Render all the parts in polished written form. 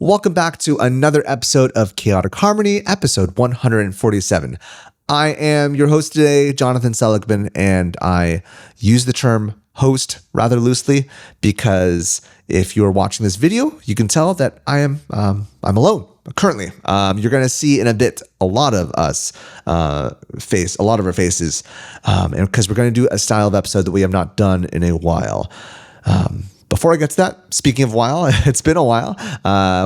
Welcome back to another episode of Chaotic Harmony, episode 147. I am your host today, Jonathan Seligman, and I use the term host rather loosely because if you are watching this video, you can tell that I'm alone currently. You're going to see in a bit a lot of us face a lot of our faces, and because we're going to do a style of episode that we have not done in a while. Before I get to that, speaking of while, it's been a while.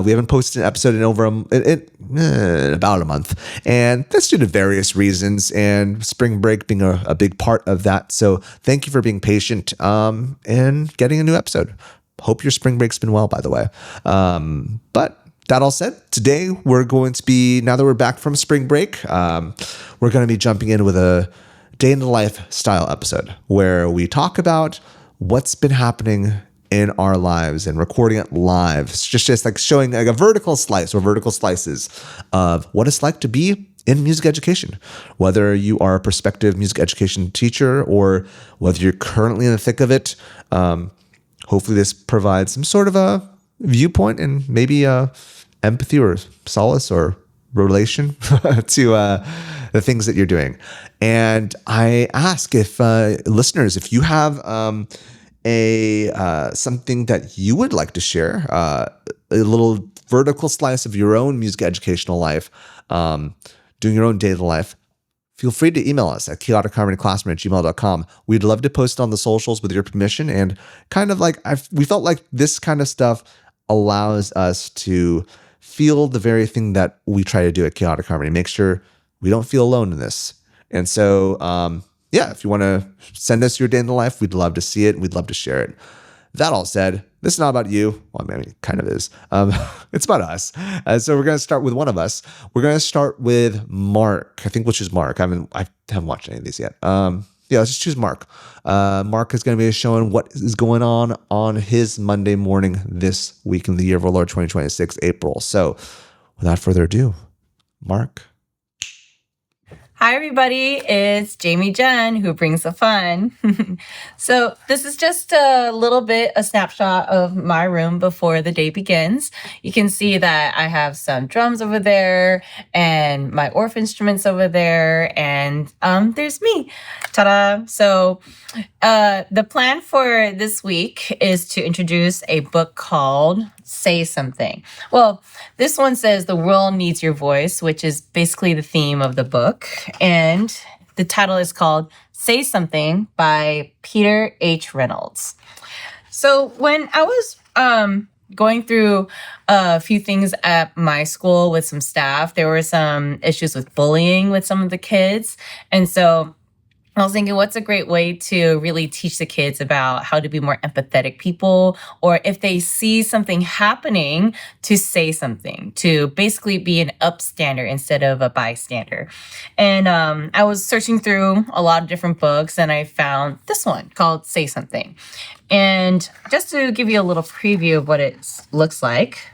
We haven't posted an episode in over about a month, and that's due to various reasons, and spring break being a big part of that. So thank you for being patient and getting a new episode. Hope your spring break's been well, by the way. But that all said, today we're going to be, now that we're back from spring break, we're going to be jumping in with a day in the life style episode where we talk about what's been happening in our lives and recording it live. It's just like showing like a vertical slice or vertical slices of what it's like to be in music education, whether you are a prospective music education teacher or whether you're currently in the thick of it. Hopefully this provides some sort of a viewpoint and maybe empathy or solace or relation to the things that you're doing. And I ask if listeners, if you have something that you would like to share, a little vertical slice of your own music educational life, doing your own day of the life, feel free to email us at chaoticharmonyclassroom@gmail.com. We'd love to post it on the socials with your permission. And kind of like, we felt like this kind of stuff allows us to feel the very thing that we try to do at Chaotic Harmony, make sure we don't feel alone in this. And so, yeah, if you want to send us your day in the life, we'd love to see it. We'd love to share it. That all said, this is not about you. Well, I mean, it kind of is. It's about us. So we're going to start with one of us. We're going to start with Marc. I think we'll choose Marc. I haven't watched any of these yet. Yeah, let's just choose Marc. Marc is going to be showing what is going on his Monday morning this week in the year of our Lord 2026, April. So without further ado, Marc. Hi, everybody. It's Jamie Jen who brings the fun. So this is just a snapshot of my room before the day begins. You can see that I have some drums over there and my Orff instruments over there. And there's me. Ta-da. So the plan for this week is to introduce a book called Say Something. Well, this one says The World Needs Your Voice, which is basically the theme of the book. And the title is called Say Something by Peter H. Reynolds. So when I was going through a few things at my school with some staff, there were some issues with bullying with some of the kids. And so I was thinking, what's a great way to really teach the kids about how to be more empathetic people, or if they see something happening, to say something, to basically be an upstander instead of a bystander. And I was searching through a lot of different books, and I found this one called Say Something. And just to give you a little preview of what it looks like,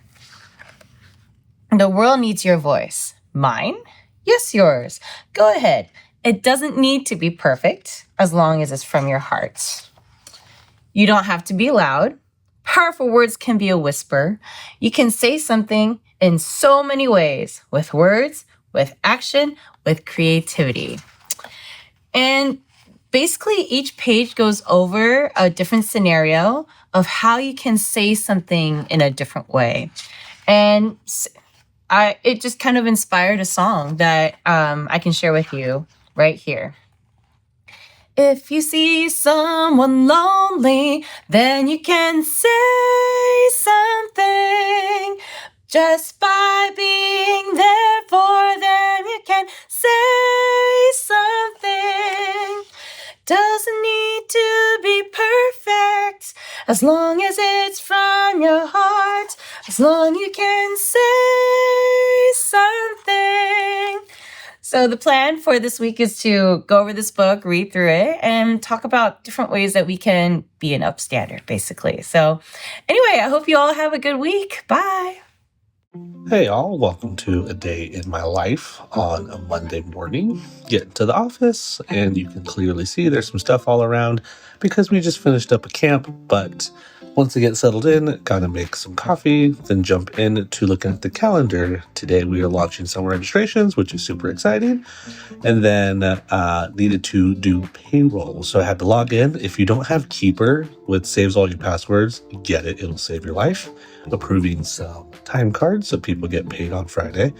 the world needs your voice. Mine? Yes, yours. Go ahead. It doesn't need to be perfect as long as it's from your heart. You don't have to be loud. Powerful words can be a whisper. You can say something in so many ways, with words, with action, with creativity. And basically each page goes over a different scenario of how you can say something in a different way. And it just kind of inspired a song that I can share with you right here. If you see someone lonely, then you can say something. Just by being there for them, you can say something. Doesn't need to be perfect, as long as it's from your heart, as long as you can say something. So the plan for this week is to go over this book, read through it, and talk about different ways that we can be an upstander, basically. So anyway, I hope you all have a good week. Bye. Hey all, welcome to a day in my life on a Monday morning. Get to the office and you can clearly see there's some stuff all around because we just finished up a camp, but Once I get settled in, gotta make some coffee, then jump in to looking at the calendar. Today we are launching summer registrations, which is super exciting. And then needed to do payroll. So I had to log in. If you don't have Keeper, which saves all your passwords, get it. It'll save your life. Approving some time cards so people get paid on Friday.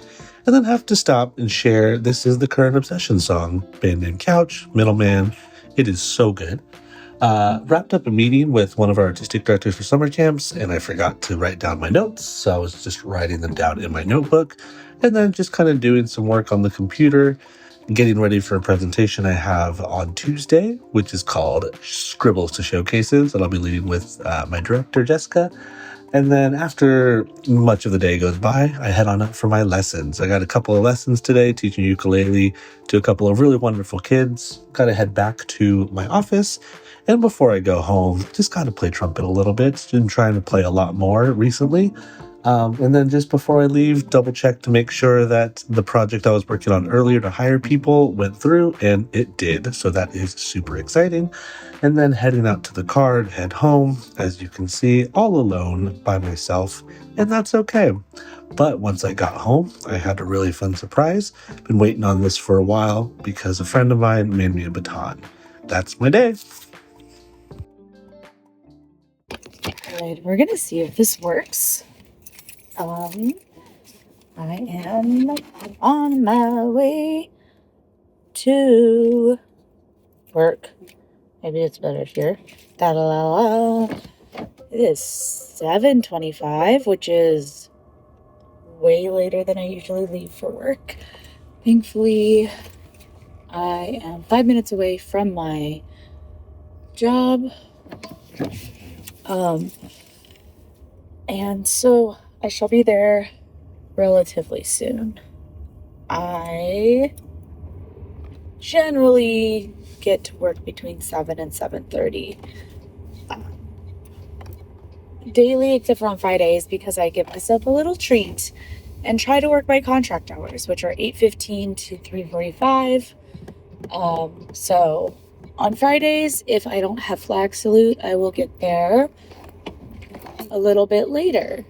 And then have to stop and share This Is the Current Obsession song, band name Couch, Middleman. It is so good. Wrapped up a meeting with one of our artistic directors for summer camps, and I forgot to write down my notes, so I was just writing them down in my notebook, and then just kind of doing some work on the computer, getting ready for a presentation I have on Tuesday, which is called Scribbles to Showcases, that I'll be leading with my director, Jessica. And then after much of the day goes by, I head on up for my lessons. I got a couple of lessons today, teaching ukulele to a couple of really wonderful kids. Got to head back to my office. And before I go home, just got to play trumpet a little bit. Been trying to play a lot more recently. And then just before I leave, double check to make sure that the project I was working on earlier to hire people went through, and it did. So that is super exciting. And then heading out to the car to head home, as you can see, all alone by myself, and that's okay. But once I got home, I had a really fun surprise. Been waiting on this for a while because a friend of mine made me a baton. That's my day. All right, we're gonna see if this works. I am on my way to work. Maybe it's better here. Da-da-la-la. It is 7:25, which is way later than I usually leave for work. Thankfully, I am 5 minutes away from my job. And so I shall be there relatively soon. I generally get to work between 7 and 7:30 daily, except for on Fridays, because I give myself a little treat and try to work my contract hours, which are 8:15 to 3:45. So on Fridays, if I don't have flag salute, I will get there a little bit later.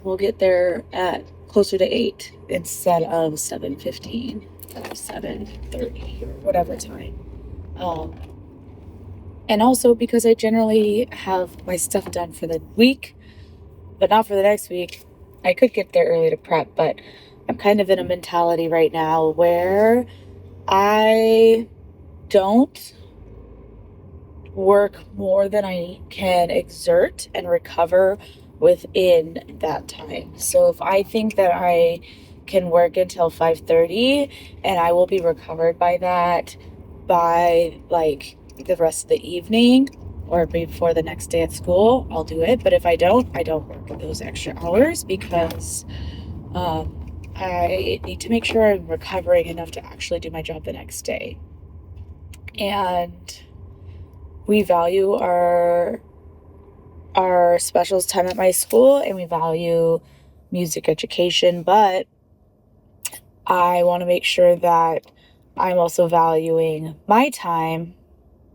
We'll get there at closer to 8 instead of 7:15 or 7:30 or whatever time. And also because I generally have my stuff done for the week, but not for the next week. I could get there early to prep, but I'm kind of in a mentality right now where I don't work more than I can exert and recover within that time. So if I think that I can work until 5:30 and I will be recovered by that by like the rest of the evening or before the next day at school, I'll do it. But if I don't work those extra hours because I need to make sure I'm recovering enough to actually do my job the next day. And we value our specials time at my school, and we value music education, but I want to make sure that I'm also valuing my time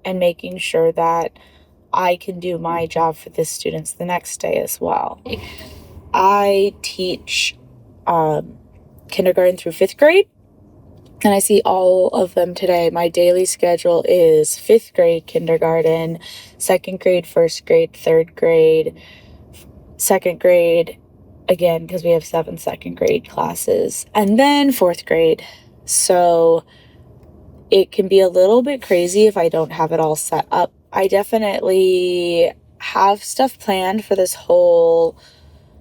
and making sure that I can do my job for the students the next day as well. I teach kindergarten through 5th grade, and I see all of them today. My daily schedule is 5th grade kindergarten, 2nd grade, 1st grade, 3rd grade, 2nd grade, again, because we have 7 2nd grade classes, and then 4th grade. So it can be a little bit crazy if I don't have it all set up. I definitely have stuff planned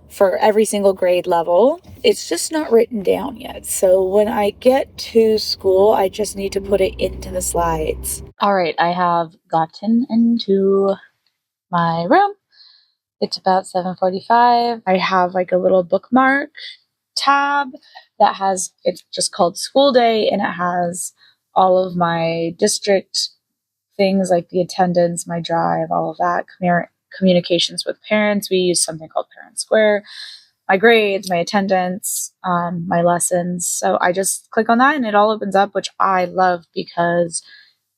for every single grade level. It's just not written down yet. So when I get to school, I just need to put it into the slides. All right, I have gotten into my room. It's about 7:45. I have like a little bookmark tab that it's just called School Day, and it has all of my district things like the attendance, my drive, all of that, communications with parents. We use something called Parent Square, my grades, my attendance, my lessons. So I just click on that and it all opens up, which I love because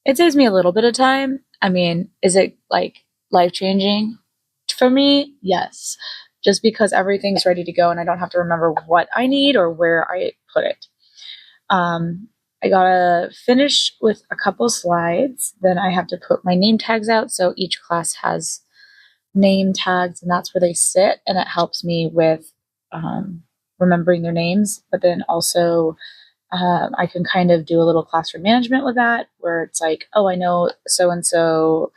it saves me a little bit of time. I mean, is it like life-changing? For me, yes. Just because everything's ready to go and I don't have to remember what I need or where I put it. I gotta finish with a couple slides. Then I have to put my name tags out. So each class has name tags, and that's where they sit. And it helps me with remembering their names. But then also, I can kind of do a little classroom management with that, where it's like, oh, I know so and so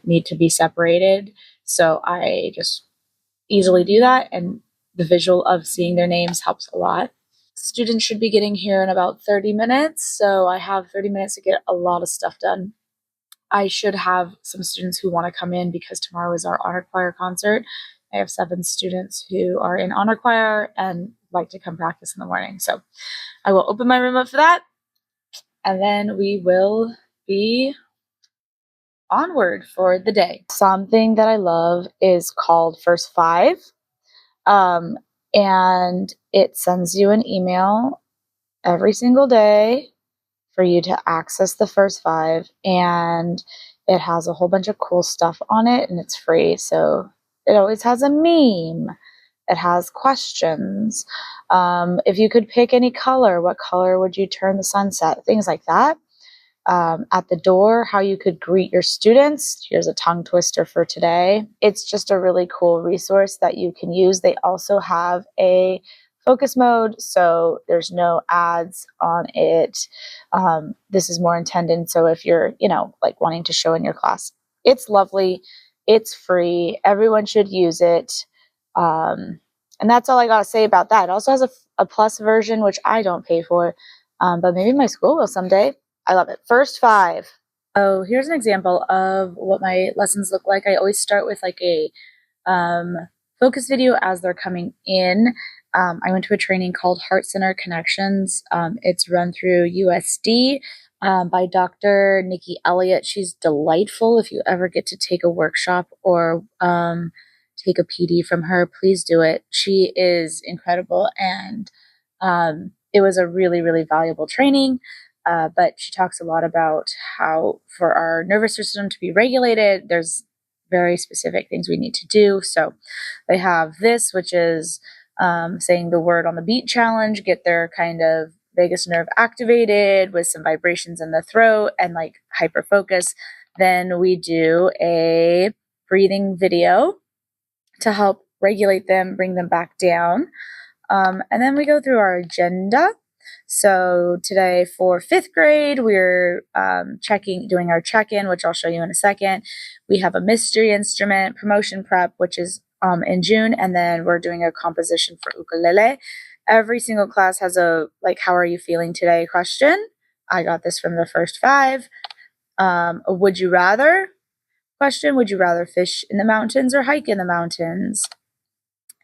need to be separated. So I just easily do that. And the visual of seeing their names helps a lot. Students should be getting here in about 30 minutes. So I have 30 minutes to get a lot of stuff done. I should have some students who want to come in because tomorrow is our honor choir concert. I have 7 students who are in honor choir and like to come practice in the morning. So I will open my room up for that. And then we will be onward for the day. Something that I love is called First Five. And it sends you an email every single day for you to access the First Five. And it has a whole bunch of cool stuff on it and it's free. So it always has a meme. It has questions. If you could pick any color, what color would you turn the sunset? Things like that. At the door, how you could greet your students. Here's a tongue twister for today. It's just a really cool resource that you can use. They also have a focus mode, so there's no ads on it. This is more intended, so if you're, like wanting to show in your class, it's lovely. It's free. Everyone should use it. And that's all I got to say about that. It also has a plus version, which I don't pay for, but maybe my school will someday. I love it. First Five. Oh, here's an example of what my lessons look like. I always start with like a focus video as they're coming in. I went to a training called Heart Center Connections. It's run through USD by Dr. Nikki Elliott. She's delightful. If you ever get to take a workshop or take a PD from her, please do it. She is incredible. And it was a really, really valuable training. But she talks a lot about how for our nervous system to be regulated, there's very specific things we need to do. So they have this, which is saying the word on the beat challenge, get their kind of vagus nerve activated with some vibrations in the throat and like hyper focus. Then we do a breathing video to help regulate them, bring them back down. And then we go through our agenda. So today for 5th grade, we're doing our check-in, which I'll show you in a second. We have a mystery instrument promotion prep, which is in June, and then we're doing a composition for ukulele. Every single class has a how are you feeling today question. I got this from the First Five. A would you rather question. Would you rather fish in the mountains or hike in the mountains?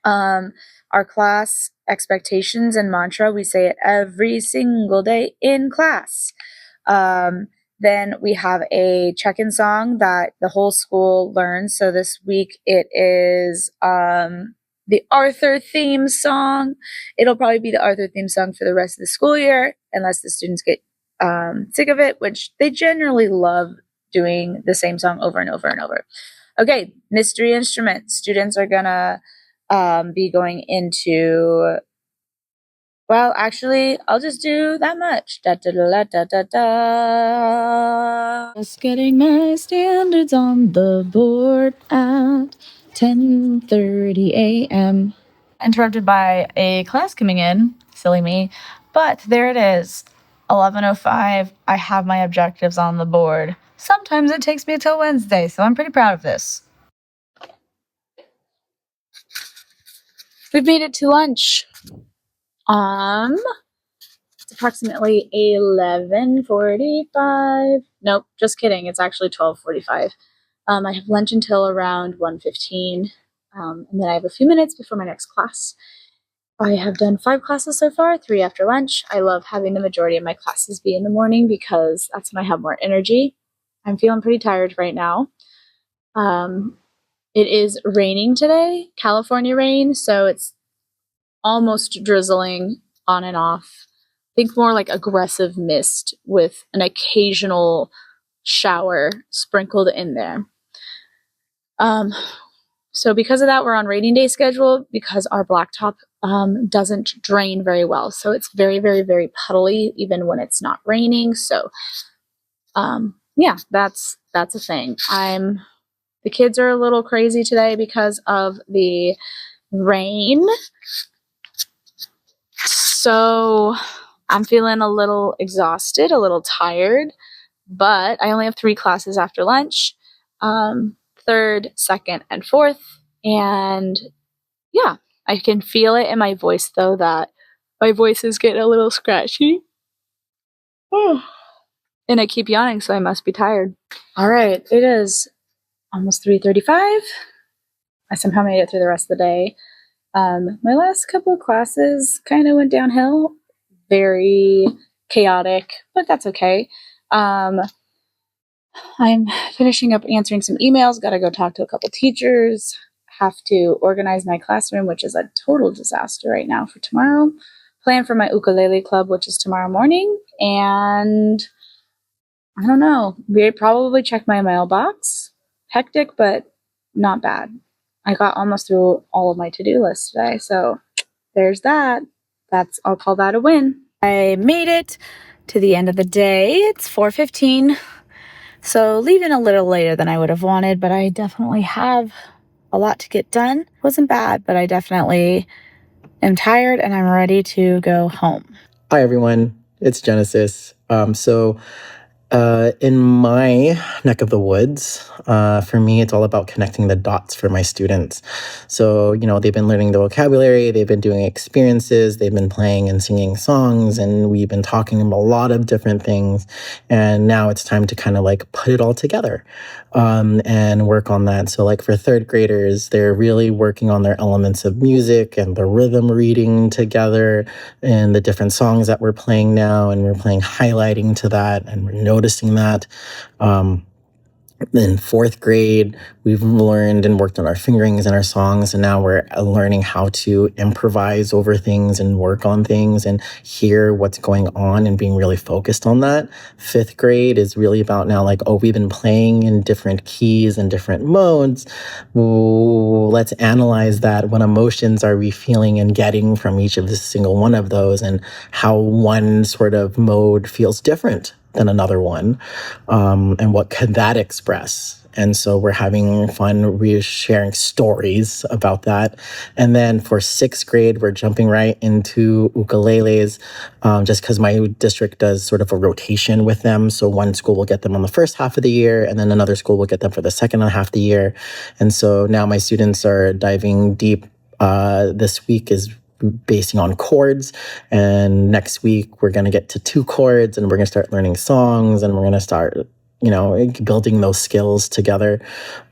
Our class expectations and mantra, we say it every single day in class. Then we have a check-in song that the whole school learns. So this week it is the Arthur theme song. It'll probably be the Arthur theme song for the rest of the school year, unless the students get sick of it, which they generally love doing the same song over and over and over. Okay, mystery instrument. Students are gonna be going into, well, actually, I'll just do that much. Da, da, da, da, da, da. Just getting my standards on the board at 10:30 a.m. Interrupted by a class coming in, silly me. But there it is, 11:05. I have my objectives on the board. Sometimes it takes me until Wednesday, so I'm pretty proud of this. We've made it to lunch. It's approximately 11:45. Nope, just kidding. It's actually 12:45. I have lunch until around 1:15, and then I have a few minutes before my next class. I have done 5 classes so far, 3 after lunch. I love having the majority of my classes be in the morning because that's when I have more energy. I'm feeling pretty tired right now. It is raining today, California rain, so it's almost drizzling on and off. Think more like aggressive mist with an occasional shower sprinkled in there. So because of that, we're on rainy day schedule because our blacktop doesn't drain very well. So it's very, very, very puddly even when it's not raining. So yeah, that's a thing. The kids are a little crazy today because of the rain. So I'm feeling a little exhausted, a little tired, but I only have 3 classes after lunch, third, second, and fourth. And yeah, I can feel it in my voice though that my voice is getting a little scratchy. And I keep yawning, so I must be tired. All right, it is almost 3:35. I somehow made it through the rest of the day. My last couple of classes kind of went downhill. Very chaotic, but that's okay. I'm finishing up answering some emails. Got to go talk to a couple teachers. Have to organize my classroom, which is a total disaster right now for tomorrow. Plan for my ukulele club, which is tomorrow morning. And I don't know. We probably check my mailbox. Hectic, but not bad. I got almost through all of my to-do lists today, so there's that. I'll call that a win. I made it to the end of the day. It's 4:15, so leaving a little later than I would have wanted, but I definitely have a lot to get done. It wasn't bad, but I definitely am tired and I'm ready to go home. Hi, everyone. It's Genesis. In my neck of the woods, for me, it's all about connecting the dots for my students. So, they've been learning the vocabulary, they've been doing experiences, they've been playing and singing songs, and we've been talking about a lot of different things. And now it's time to kind of like put it all together and work on that. So like for third graders, they're really working on their elements of music and the rhythm reading together and the different songs that we're playing now. And we're playing highlighting to that, and we're noticing that. In fourth grade, we've learned and worked on our fingerings and our songs, and now we're learning how to improvise over things and work on things and hear what's going on and being really focused on that. Fifth grade is really about now like, we've been playing in different keys and different modes. Ooh, let's analyze that. What emotions are we feeling and getting from each of the single one of those, and how one sort of mode feels different than another one, and what could that express? And so we're having fun sharing stories about that. And then for sixth grade, we're jumping right into ukuleles, just because my district does sort of a rotation with them. So one school will get them on the first half of the year, and then another school will get them for the second half of the year. And so now my students are diving deep. This week is basing on chords, and next week we're going to get to 2 chords, and we're going to start learning songs, and we're going to start building those skills together.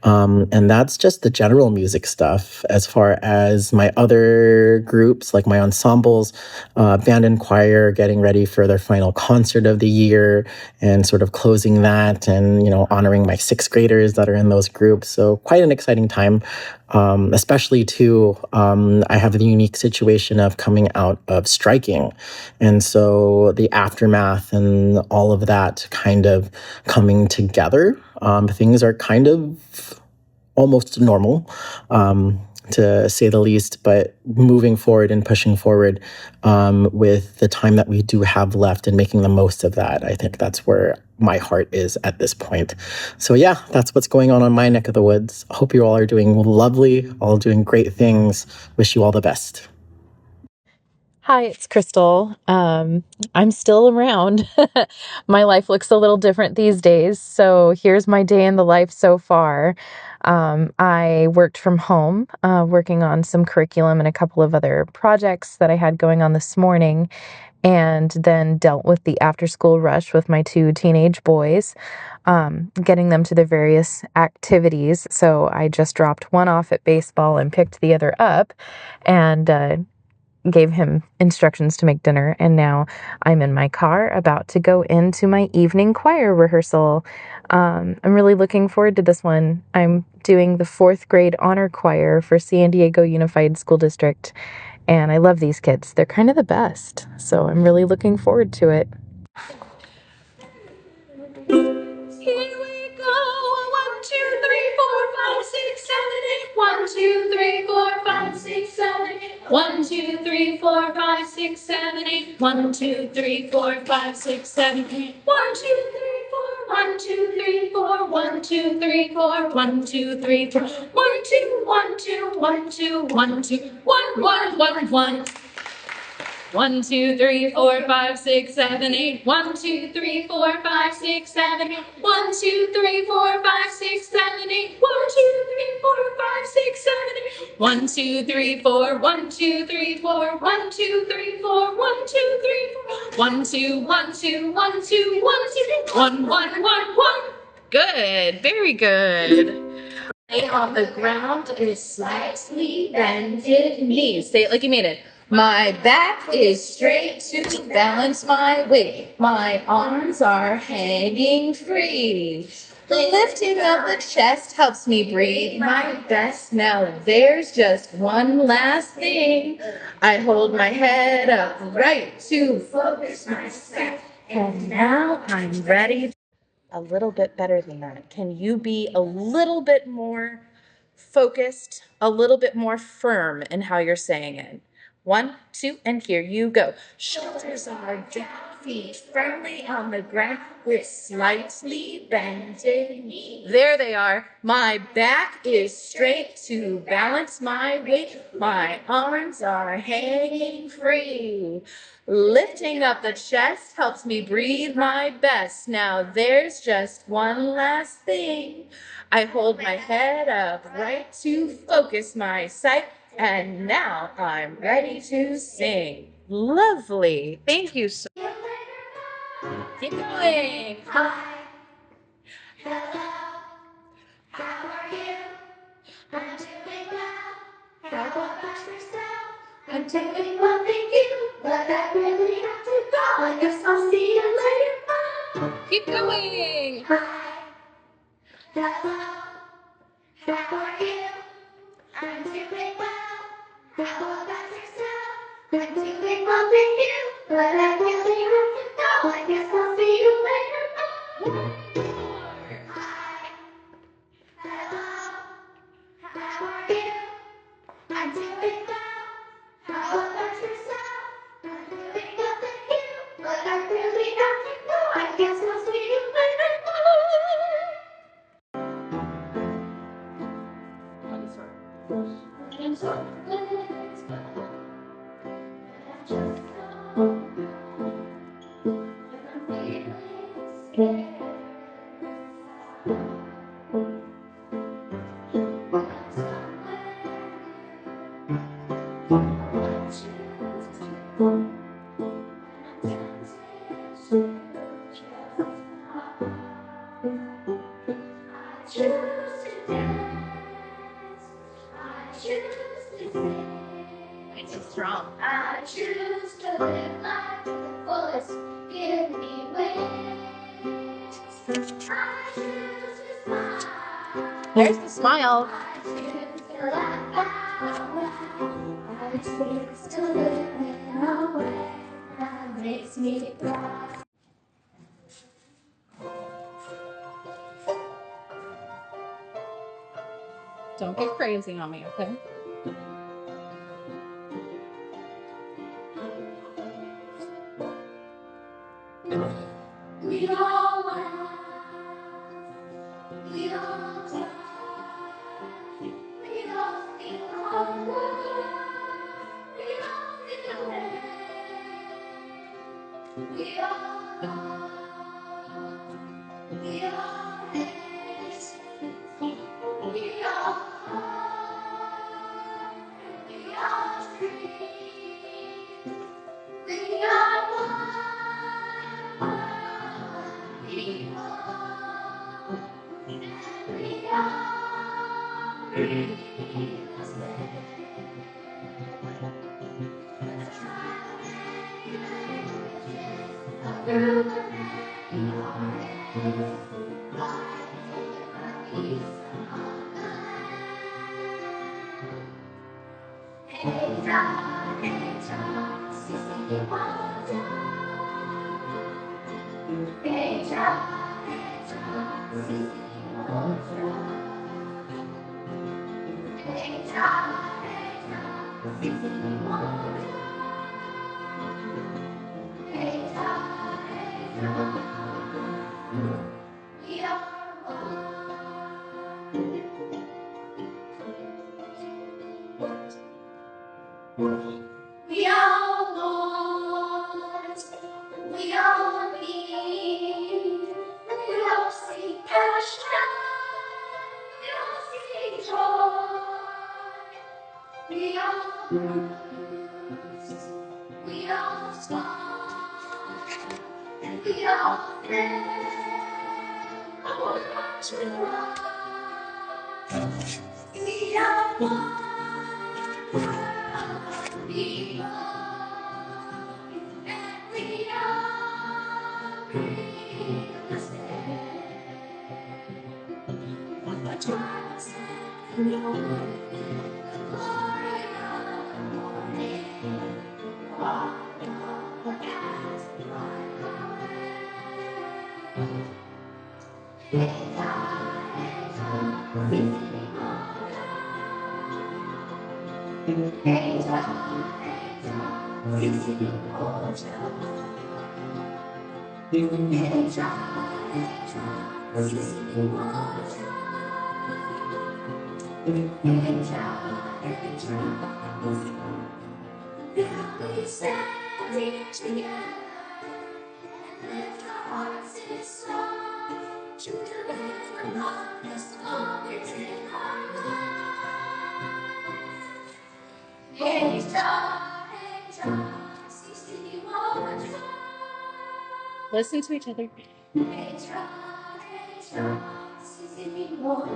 And that's just the general music stuff. As far as my other groups, like my ensembles, band and choir, getting ready for their final concert of the year and sort of closing that, and, honoring my 6th graders that are in those groups. So quite an exciting time. Especially too, I have the unique situation of coming out of striking. And so the aftermath and all of that kind of coming together, things are kind of almost normal, to say the least, but moving forward and pushing forward with the time that we do have left and making the most of that. I think that's where my heart is at this point. So yeah, that's what's going on my neck of the woods. Hope you all are doing lovely, all doing great things. Wish you all the best. Hi, it's Crystal. I'm still around. My life looks a little different these days. So here's my day in the life so far. I worked from home, working on some curriculum and a couple of other projects that I had going on this morning, and then dealt with the after-school rush with my 2 teenage boys, getting them to their various activities. So I just dropped one off at baseball and picked the other up, and gave him instructions to make dinner, and now I'm in my car about to go into my evening choir rehearsal. I'm really looking forward to this one. I'm doing the 4th grade honor choir for San Diego Unified School District, and I love these kids. They're kind of the best, so I'm really looking forward to it. Here we go, 1, 2, 3, 4, 5, 6, 1, 2, 3, 4, 5, 6, 7, 8. 1, 2, 3, 4, 5, 6, 7, 8. 1, 2, 3, 4. 1, 2, 3, 4. 1, 2, 3, 4. 1, 2, 3, 4. 1, 2, 1, 2, 1, 2, 1, 2, 1, 1, 1, 1. 1, 2, 3, 4, 5, 6, 7, 8. 1, 2, 3, 4, 5, 6, 7, 8. 1, 2, 3, 4, 5, 6, 7, 8. 1, 2, 3, 4, 5, 6, 7, 8. 1, 2, 3, 4. 1, 2, 3, 4. 1, 2, 3, 4. 1, 2, 3, 4. 1, 2, 1, 2, 1, 2, 1, 2, 1, 1, 1, 1. Good. Very good. Lay on the ground is slightly bended knees. Say it like you mean it. My back is straight to balance my weight. My arms are hanging free. Lifting up the chest helps me breathe my best. Now there's just one last thing. I hold my head up right to focus my step. And now I'm ready. A little bit better than that. Can you be a little bit more focused, a little bit more firm in how you're saying it? 1, 2, and here you go. Shoulders are down, feet firmly on the ground with slightly bended knees. There they are. My back is straight to balance my weight. My arms are hanging free. Lifting up the chest helps me breathe my best. Now there's just one last thing. I hold my head up right to focus my sight. And now I'm ready to sing. Lovely. Thank you so much. Keep going. Hi. Hello. How are you? I'm doing well. How about yourself? I'm doing well, thank you. But I really have to go. I guess I'll see you later. Bye. Keep going. Hi. Hello. How are you? I'm doing well. How about yourself? I'm doing well, thank you. But I really have to go. I guess I'll see you later. Bye. Hi. Hello. How are you? I'm doing well. How about yourself? I'm doing well, thank you. But I really have to go. I guess I'll see you later. I'm sorry. It's strong. I choose to live life to the fullest. Give me wings. I choose to smile. There's the smile. I choose to laugh out loud. I choose to live in a way that makes me proud. Don't get crazy on me, okay? We all laugh, we all die, we all feel hunger, we all feel pain, we all love, we all hate, we all hurt, we all dream, we are one. We are the same. Let's try to make through the rain or haze. Like a piece on the land. Hey, John, Sissy, Hey, John, Sissy, Hey, John, We all want, we all need, we all seek passion, we all seek joy, we all lose, we all smile, and we all live. I want to rise. We are one. We and we are the same. When the darkness and the glory of the morning, all the cast fly away. We stand here together and lift our hearts in song to deliver on the strongest in our lives. Hey, John, see what Listen to each other. Hey, John, see what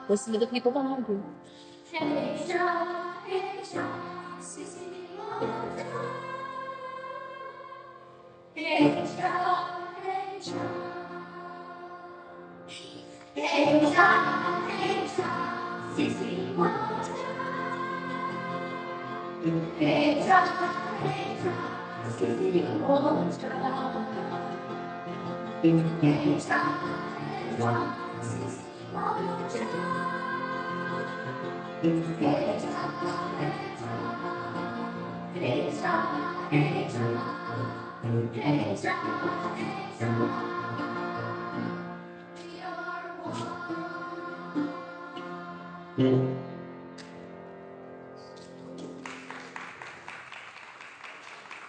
Listen to the people behind you. Hey, John, see what Hey, John, see what Hey,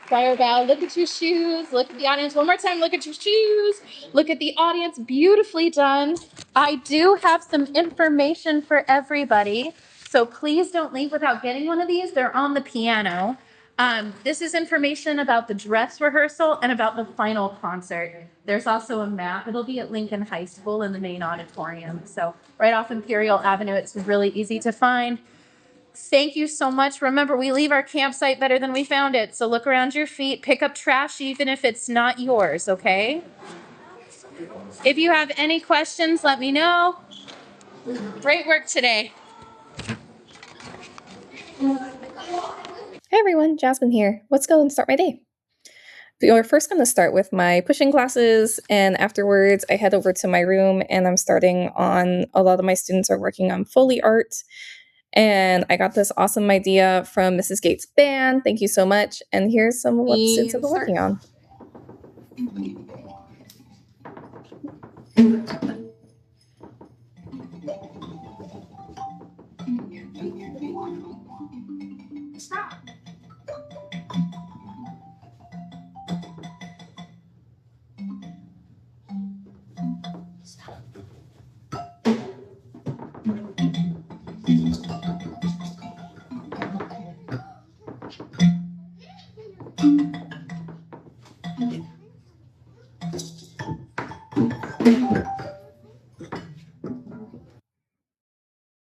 Fire bow. Look at your shoes. Look at the audience. One more time. Look at your shoes. Look at the audience. Beautifully done. I do have some information for everybody. So please don't leave without getting one of these. They're on the piano. This is information about the dress rehearsal and about the final concert. There's also a map. It'll be at Lincoln High School in the main auditorium. So right off Imperial Avenue. It's really easy to find. Thank you so much. Remember, we leave our campsite better than we found it. So look around your feet, pick up trash even if it's not yours, okay? If you have any questions, let me know. Great work today. Hey everyone, Jasmine here. Let's go and start my day. We're first going to start with my pushing classes, and afterwards I head over to my room and I'm starting on, a lot of my students are working on Foley art. And I got this awesome idea from Mrs. Gates' band. Thank you so much. And here's some of what the students have been working on. Stop.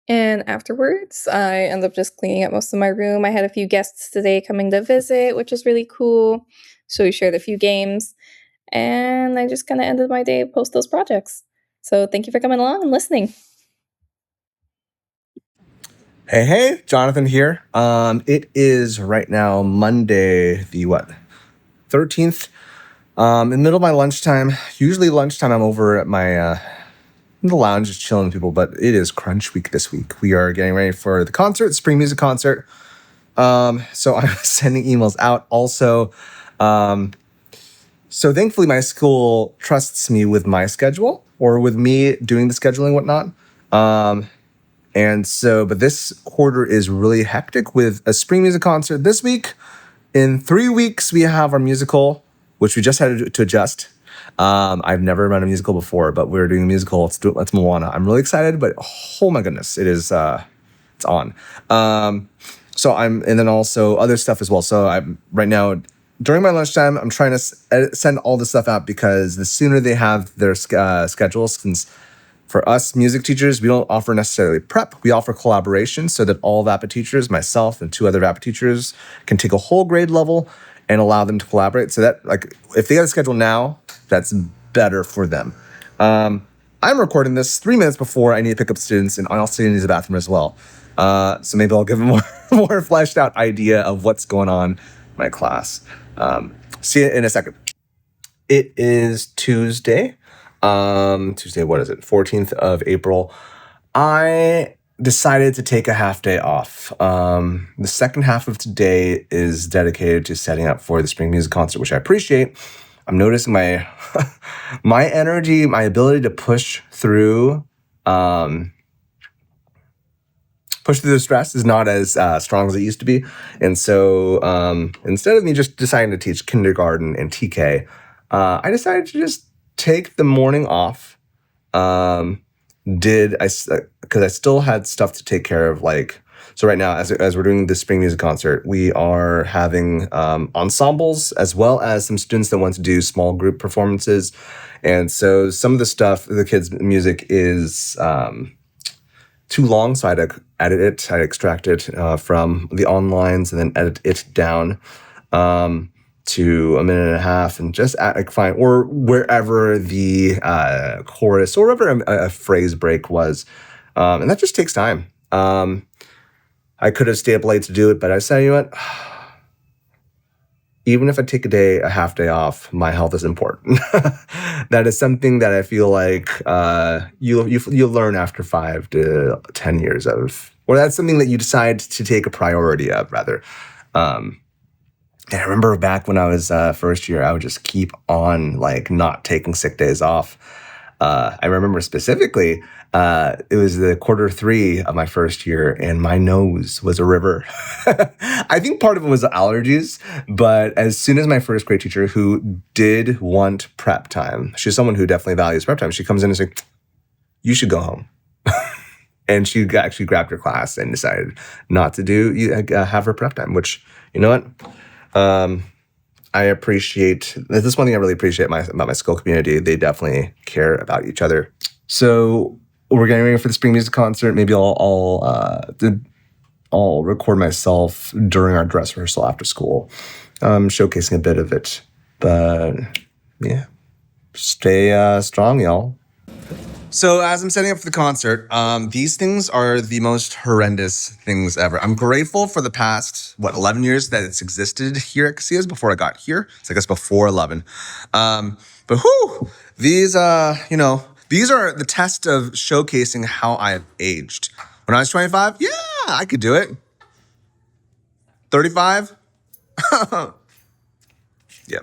And afterwards, I ended up just cleaning up most of my room. I had a few guests today coming to visit, which was really cool. So we shared a few games. And I just kind of ended my day post those projects. So thank you for coming along and listening. Hey, Jonathan here. It is right now Monday, the 13th. In the middle of my lunchtime. Usually lunchtime I'm over at my in the lounge, just chilling with people. But it is crunch week this week. We are getting ready for the concert, spring music concert. So I'm sending emails out. Also, so thankfully my school trusts me with my schedule or with me doing the scheduling and whatnot. And so, but this quarter is really hectic with a spring music concert this week. In 3 weeks, we have our musical, which we just had to adjust. I've never run a musical before, but we're doing a musical. Let's Moana. I'm really excited, but oh my goodness, it's on. And then also other stuff as well. So I'm right now during my lunchtime, I'm trying to send all this stuff out because the sooner they have their schedules, since for us music teachers, we don't offer necessarily prep. We offer collaboration so that all VAPA teachers, myself and 2 other VAPA teachers, can take a whole grade level and allow them to collaborate. So that, like, if they got a schedule now, that's better for them. I'm recording this 3 minutes before I need to pick up students, and I also need the bathroom as well. So maybe I'll give them more fleshed out idea of what's going on in my class. See you in a second. It is Tuesday. Tuesday, what is it? 14th of April. I decided to take a half day off. The second half of today is dedicated to setting up for the spring music concert, which I appreciate. I'm noticing my my energy, my ability to push through the stress is not as strong as it used to be. And so instead of me just deciding to teach kindergarten and TK, I decided to just take the morning off. Because I still had stuff to take care of. Like, so right now, as we're doing the spring music concert, we are having ensembles as well as some students that want to do small group performances. And so some of the stuff, the kids' music is too long, so I had to edit it. I extract it from the onlines and then edit it down to a minute and a half, and just find or wherever the chorus or wherever a phrase break was, and that just takes time. I could have stayed up late to do it, but I said, you know what? Even if I take a half day off, my health is important. That is something that I feel like you learn after 5 to 10 years of, or that's something that you decide to take a priority of, rather. And I remember back when I was first year, I would just keep on like not taking sick days off. I remember specifically, it was the quarter 3 of my first year, and my nose was a river. I think part of it was the allergies, but as soon as my first grade teacher, who did want prep time, she's someone who definitely values prep time, she comes in and says, "You should go home." And she actually grabbed her class and decided not to have her prep time, which, you know what? I appreciate, this is one thing I really appreciate about my school community. They definitely care about each other. So we're getting ready for the spring music concert. Maybe I'll record myself during our dress rehearsal after school, showcasing a bit of it. But yeah, stay strong, y'all. So as I'm setting up for the concert, these things are the most horrendous things ever. I'm grateful for the past, 11 years that it's existed here at Casillas before I got here. It's, I guess, before 11. But these, these are the test of showcasing how I have aged. When I was 25, yeah, I could do it. 35? Yeah.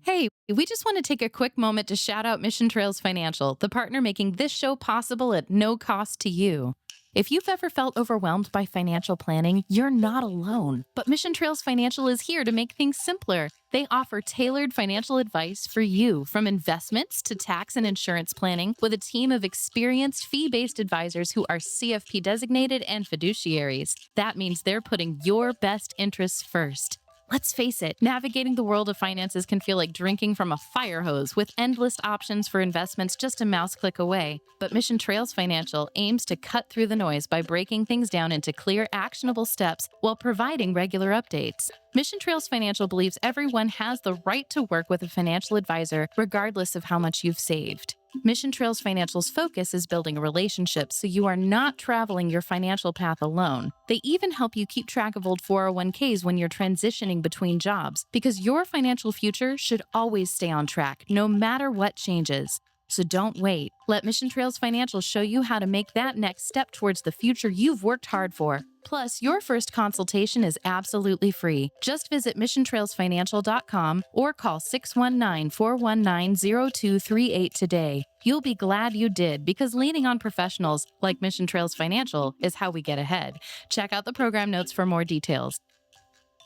Hey, we just want to take a quick moment to shout out Mission Trails Financial, the partner making this show possible at no cost to you. If you've ever felt overwhelmed by financial planning, you're not alone. But Mission Trails Financial is here to make things simpler. They offer tailored financial advice for you, from investments to tax and insurance planning, with a team of experienced fee-based advisors who are CFP designated and fiduciaries. That means they're putting your best interests first. Let's face it, navigating the world of finances can feel like drinking from a fire hose, with endless options for investments just a mouse click away. But Mission Trails Financial aims to cut through the noise by breaking things down into clear, actionable steps while providing regular updates. Mission Trails Financial believes everyone has the right to work with a financial advisor, regardless of how much you've saved. Mission Trails Financial's focus is building a relationship so you are not traveling your financial path alone. They even help you keep track of old 401ks when you're transitioning between jobs, because your financial future should always stay on track, no matter what changes. So don't wait. Let Mission Trails Financial show you how to make that next step towards the future you've worked hard for. Plus, your first consultation is absolutely free. Just visit missiontrailsfinancial.com or call 619-419-0238 today. You'll be glad you did, because leaning on professionals like Mission Trails Financial is how we get ahead. Check out the program notes for more details.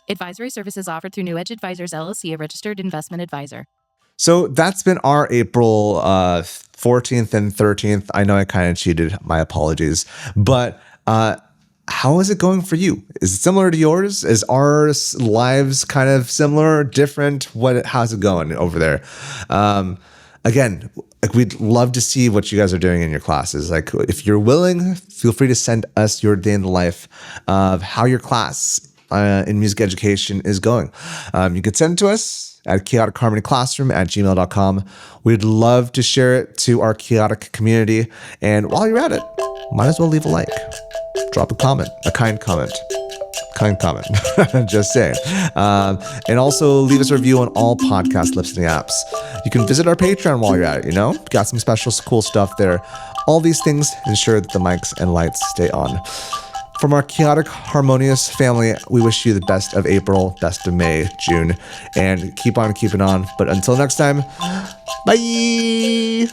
Advisory services offered through New Edge Advisors, LLC, a registered investment advisor. So that's been our April 14th and 13th. I know I kind of cheated. My apologies. But how is it going for you? Is it similar to yours? Is our lives kind of similar, different? How's it going over there? Again, like, we'd love to see what you guys are doing in your classes. Like, if you're willing, feel free to send us your day in the life of how your class in music education is going. You can send it to us at chaoticharmonyclassroom@gmail.com. We'd love to share it to our chaotic community. And while you're at it, might as well leave a like, drop a comment, a kind comment. Just saying. And also leave us a review on all podcast listening apps. You can visit our Patreon while you're at it, Got some special cool stuff there. All these things ensure that the mics and lights stay on. From our chaotic, harmonious family, we wish you the best of April, best of May, June, and keep on keeping on. But until next time, bye!